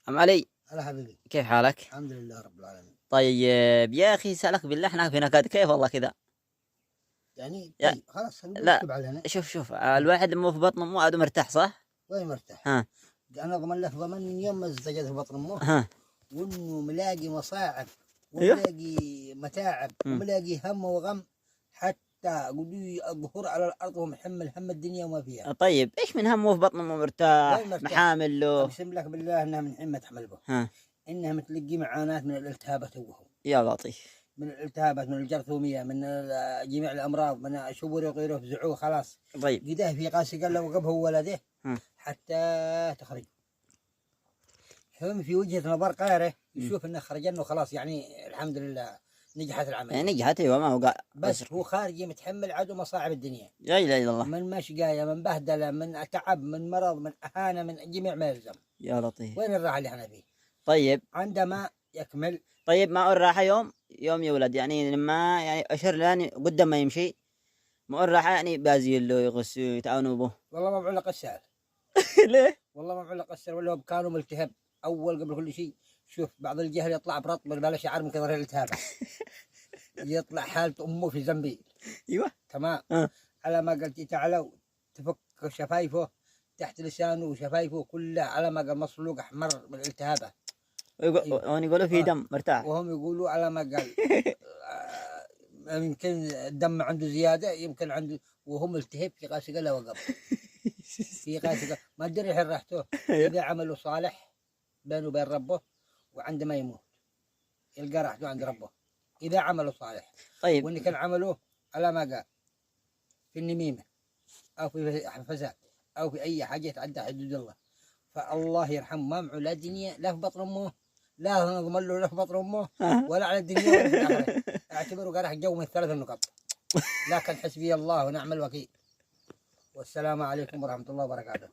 أم علي، هلا حبيبي. كيف حالك؟ الحمد لله رب العالمين. طيب يا أخي سألك بالله، احنا في نكد كيف والله كذا. يعني يا طيب خلاص نقول لا، اكتب علينا. شوف الواحد لما في بطن أمه عاد مرتاح صح؟ وين مرتاح؟ ها. انا اضمن له ضمن من يوم ما ازدجت في بطن امه، ها. وانه ملاقي مصاعب ايوه. وملاقي متاعب مم. وملاقي هم وغم، حتى قولوا الظهور على الارض ومحمل هم الدنيا وما فيها. طيب ايش من همه في بطن أمه وين مرتاح مرتاح؟ محامل له. اقسم لك بالله انها من حين تحمل به، ها. انها متلقي معاناه من الالتهابات وهو يا لطيف. من الالتهابات، من الجرثوميه، من جميع الامراض، من شبور وغيره فزعوه خلاص. طيب. قداه في قاسي قال له وقبه ولده ها. حتى تخرج. هم في وجهة نظر غيره مم. يشوف انه خرج انه خلاص، يعني الحمد لله نجحت العملية. يعني نجحت، ايوه ما هو بس هو خارجي متحمل عدو مصاعب الدنيا، لا اله الا الله. من مشقاية، من بهدلة، من تعب، من مرض، من اهانة، من جميع ما يلزم. يا لطيف. وين الراحة اللي احنا فيه؟ طيب. عندما يكمل. طيب ما الراحة يوم يولد، يعني لما يعني أشهر يعني قدام ما يمشي، ما الراحة يعني بازيل له يغسل يتعاونوا به. والله ما بعلق السعر. ليه؟ والله ما بعلق السعر، ولا هو كانوا ملتهب اول قبل كل شيء. شوف بعض الجهل يطلع برطب بلا شعر من كثر الالتهاب، يطلع حالة امه في زنبي. ايوه. تمام. اه. على ما قلت تعالوا تفك شفايفه، تحت لسانه وشفايفه كلها على ما قال مصلوق احمر من التهابه. ايوه. وهم يقولوا في دم مرتاح. وهم يقولوا على ما قال يمكن الدم عنده زياده، يمكن عنده، وهم التهب في قاسي قال وقف. في قاسي قال ما ادري الحين راحته. اذا عمله صالح بينه وبين ربه، وعندما يموت يلقى راحته عند ربه اذا عمله صالح. طيب. وان كان عمله على ما قال في النميمه او في فساد او في اي حاجه يتعدى حدود الله، فالله يرحمه ما معه لا دنيا لا في بطن امه، لا نضمن له لا في بطن امه ولا على الدنيا ولا في الاخره. اعتبره قرح جو من الثلاث النقط. لكن حسبي الله ونعم الوكيل. والسلام عليكم ورحمه الله وبركاته.